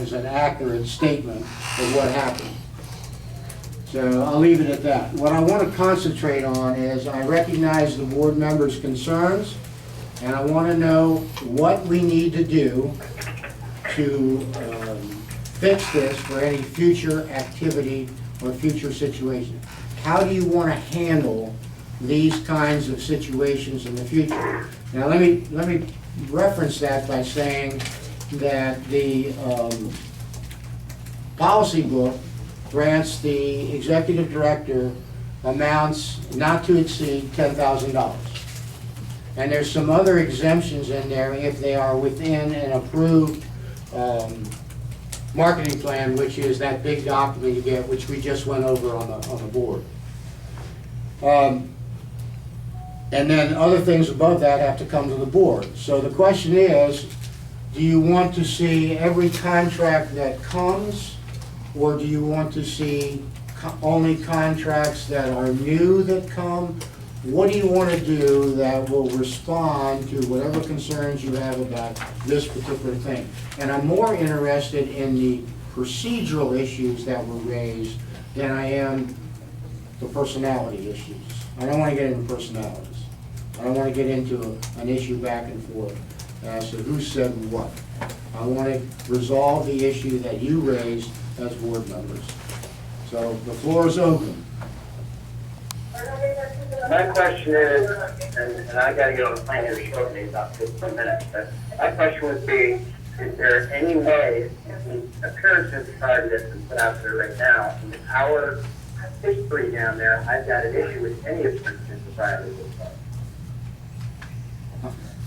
is an accurate statement of what happened. So I'll leave it at that. What I want to concentrate on is I recognize the board members' concerns, and I want to know what we need to do to fix this for any future activity or future situation. How do you want to handle these kinds of situations in the future? Now let me reference that by saying that the policy book grants the executive director amounts not to exceed $10,000. And there's some other exemptions in there if they are within an approved marketing plan, which is that big document you get, which we just went over on the board. And then other things above that have to come to the board. So the question is, do you want to see every contract that comes, or do you want to see only contracts that are new that come? What do you want to do that will respond to whatever concerns you have about this particular thing? And I'm more interested in the procedural issues that were raised than I am the personality issues. I don't want to get into personalities. I don't want to get into an issue back and forth as to who said what. I want to resolve the issue that you raised as board members. So the floor is open. My question is, and I gotta get on the plane here shortly, about 15 minutes, but my question would be, is there any way, the appearances prior to this is put out there right now, in our history down there, I've got an issue with any appearances prior to this one.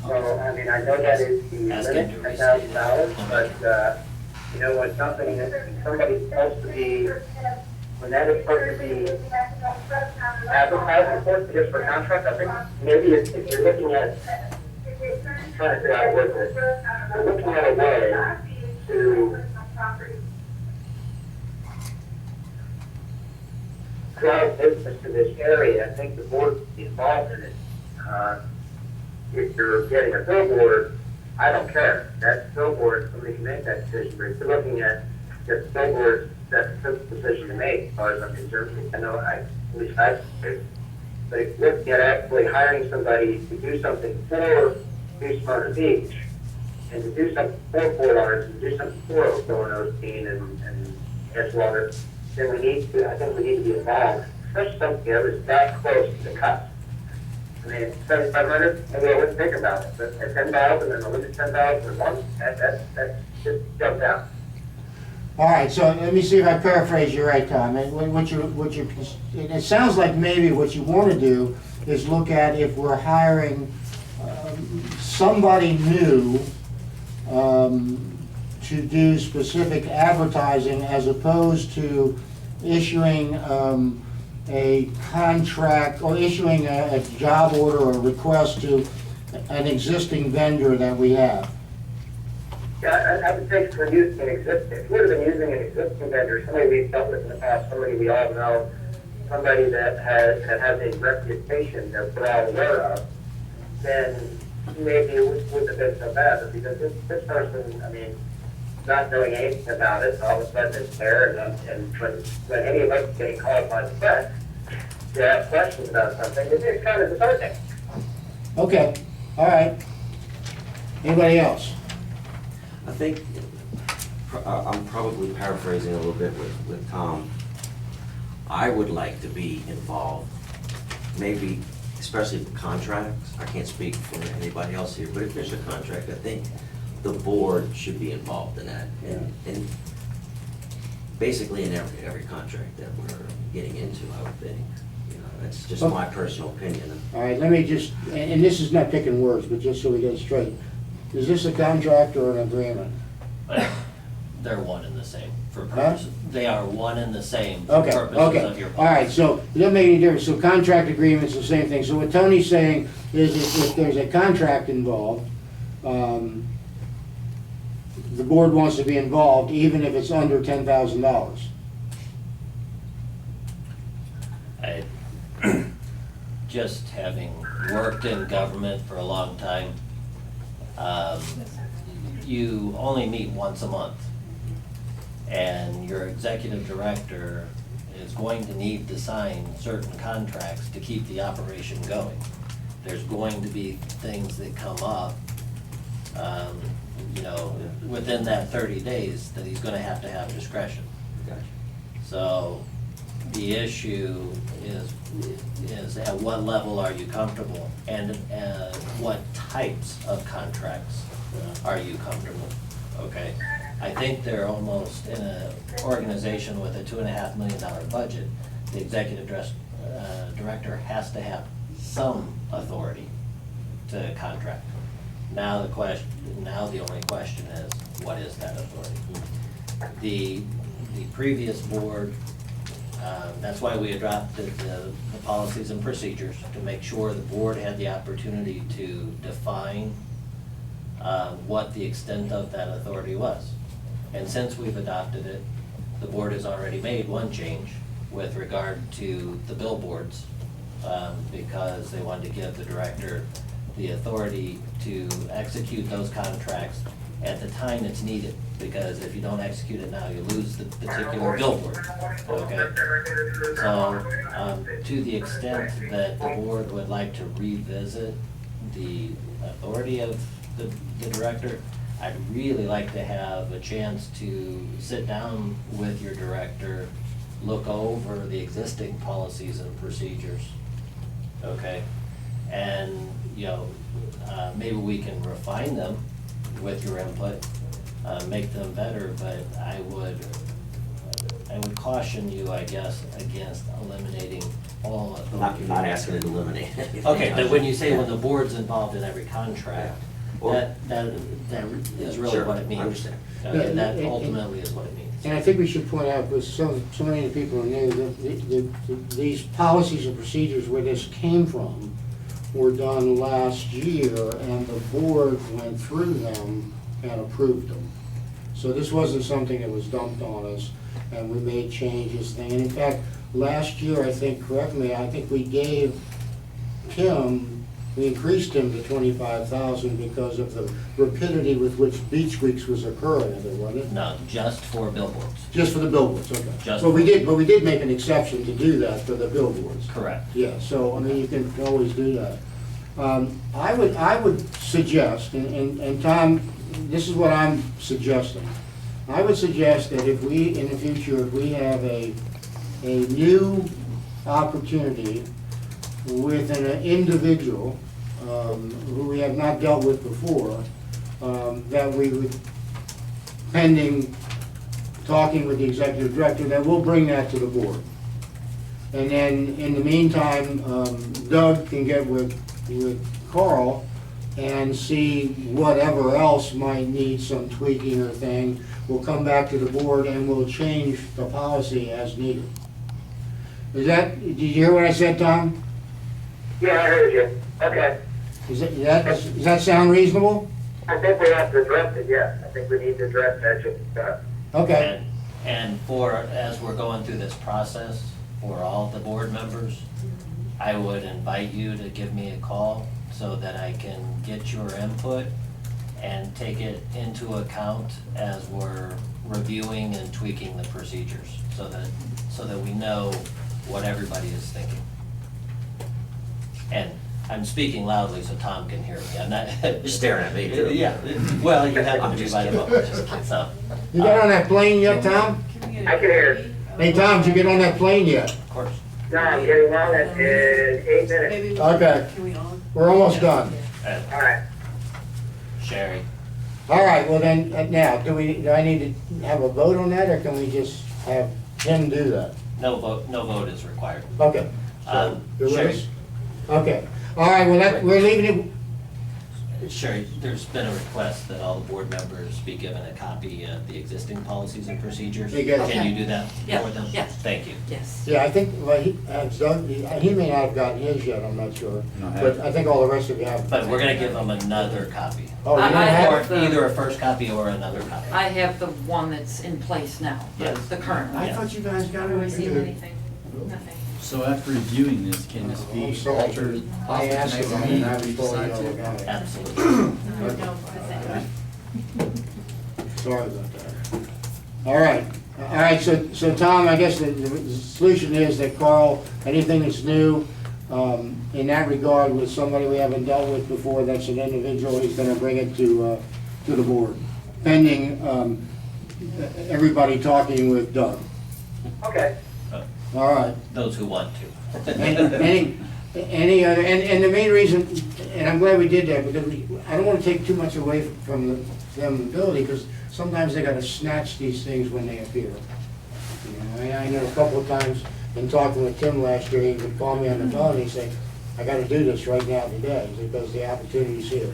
So, I mean, I know that is the limit, $10,000, but, you know, when something, somebody's supposed to be, when that is supposed to be advertising for it, just for contract, I think maybe if you're looking at, I'm trying to figure out what this, you're looking at a way to drive business to this area. I think the board would be involved in it. If you're getting a billboard, I don't care. That billboard, somebody can make that decision. But if you're looking at just billboards, that's a simple decision to make, as far as I'm concerned. I know, at least I do. But if you're looking at actually hiring somebody to do something for New Smyrna Beach, and to do something for Fort Orange, and to do something for Oklahoma, Osteen, and Edgewater, then we need to, I think we need to be involved, especially something that is that close to the cusp. I mean, 7,500, maybe I wouldn't think about it, but at 10,000 and a limit 10,000 at once, that's just jumped out. All right, so let me see if I paraphrase you right, Tom. And it sounds like maybe what you want to do is look at if we're hiring somebody new to do specific advertising as opposed to issuing a contract or issuing a job order or request to an existing vendor that we have. Yeah, I would think we're using an existing, if we would have been using an existing vendor, somebody we've dealt with in the past, somebody we all know, somebody that has a reputation that we're all aware of, then maybe it wouldn't have been so bad. But because this person, I mean, not knowing anything about it, all of a sudden it's there, and when any of us getting qualified to test, to ask questions about something, it's kind of disheartening. Okay, all right. Anybody else? I think I'm probably paraphrasing a little bit with Tom. I would like to be involved, maybe especially with contracts. I can't speak for anybody else here, but if there's a contract, I think the board should be involved in that. And basically in every contract that we're getting into, I would think. You know, that's just my personal opinion. All right, let me just, and this is not picking words, but just so we get it straight. Is this a contract or an agreement? They're one and the same for purposes. They are one and the same for Okay, purposes okay. of your All right, policy. so it doesn't make any difference. So contract agreement's the same thing. So what Tony's saying is if there's a contract involved, the board wants to be involved even if it's under $10,000. Just having worked in government for a long time, you only meet once a month. And your executive director is going to need to sign certain contracts to keep the operation going. There's going to be things that come up, you know, within that 30 days that he's gonna have to have discretion. Gotcha. So the issue is at what level are you comfortable? And what types of contracts are you comfortable? Okay, I think they're almost in an organization with a $2.5 million budget. The executive director has to have some authority to contract. Now the only question is, what is that authority? The previous board, that's why we adopted the policies and procedures, to make sure the board had the opportunity to define what the extent of that authority was. And since we've adopted it, the board has already made one change with regard to the billboards, because they wanted to give the director the authority to execute those contracts at the time it's needed, because if you don't execute it now, you lose the particular billboard, okay? So, to the extent that the board would like to revisit the authority of the director, I'd really like to have a chance to sit down with your director, look over the existing policies and procedures, okay? And, you know, maybe we can refine them with your input, make them better, but I would caution you, I guess, against eliminating all authority. Not asking it to eliminate anything. Okay, but when you say when the board's involved in every contract, that is really Sure, what it means. I understand. Okay, that ultimately is what it means. And I think we should point out, because so many people are new, that these policies and procedures where this came from were done last year, and the board went through them and approved them. So this wasn't something that was dumped on us, and we made changes. And in fact, last year, I think, correct me, I think we gave Tim, we increased him to 25,000 because of the rapidity with which Beach Weeks was occurring, I think, wasn't it? No, just for billboards. Just for the billboards, okay. Just But we for- did make an exception to do that for the billboards. Correct. Yeah, so, I mean, you can always do that. I would suggest, and Tom, this is what I'm suggesting. I would suggest that if we, in the future, if we have a new opportunity with an individual who we have not dealt with before, that we would, pending talking with the executive director, that we'll bring that to the board. And then, in the meantime, Doug can get with Carl and see whatever else might need some tweaking or thing. We'll come back to the board and we'll change the policy as needed. Did you hear what I said, Tom? Yeah, I heard you. Okay. Does that sound reasonable? I think we have to address it, yeah. I think we need to address that, just, Okay. And as we're going through this process, for all the board members, I would invite you to give me a call so that I can get your input and take it into account as we're reviewing and tweaking the procedures, so that we know what everybody is thinking. And I'm speaking loudly so Tom can hear me. I'm not. You're staring at me, too. Yeah, well, you have I'm to be just by the kidding. book, just kidding, so. You got on that plane yet, Tom? I can hear. Hey, Tom, did you get on that plane yet? Of course. No, I'm getting on it in 8 minutes. Maybe we Okay. Can we on? We're almost done. All right. Sherry, All right, well then, now, do I need to have a vote on that, or can we just have him do that? no vote is required. Okay. So, you're with Sherry. us? Okay. All right, well, we're leaving Sherry, there's been a request that all the board members be given a copy of the existing policies and procedures. They get it. Can you do that Yeah, for them? yes. Thank you. Yes. yeah, I think, well, Doug, he may not have gotten his yet, I'm not sure. But I think all the rest of you have. But we're gonna give them another copy. Oh, you don't I have Or it? the- either a first copy or another copy. I have the one that's in place now, Yes. the current one. I thought you guys got it. Receive anything, nothing. So after reviewing this, can this I'm be sorry. altered I off the asked tonight's him, meeting and I if we was told, decide you to? know, got it. Absolutely. No, no, Sorry about that. All right. right, so Tom, I guess the solution is that Carl, anything that's new, in that regard with somebody we haven't dealt with before, that's an individual, he's gonna bring it to the board, pending, everybody talking with Doug. Okay, All right. Those who want to. Any other, and the main reason, and I'm glad we did that, because I don't wanna take too much away from them ability, because sometimes they gotta snatch these things when they appear. You know, I know a couple of times in talking with Tim last year, he would call me on the phone and he'd say, I gotta do this right now today, because the opportunity's here.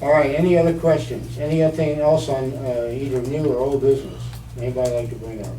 All right, any other questions? Anything else on either new or old business? Anybody like to bring up?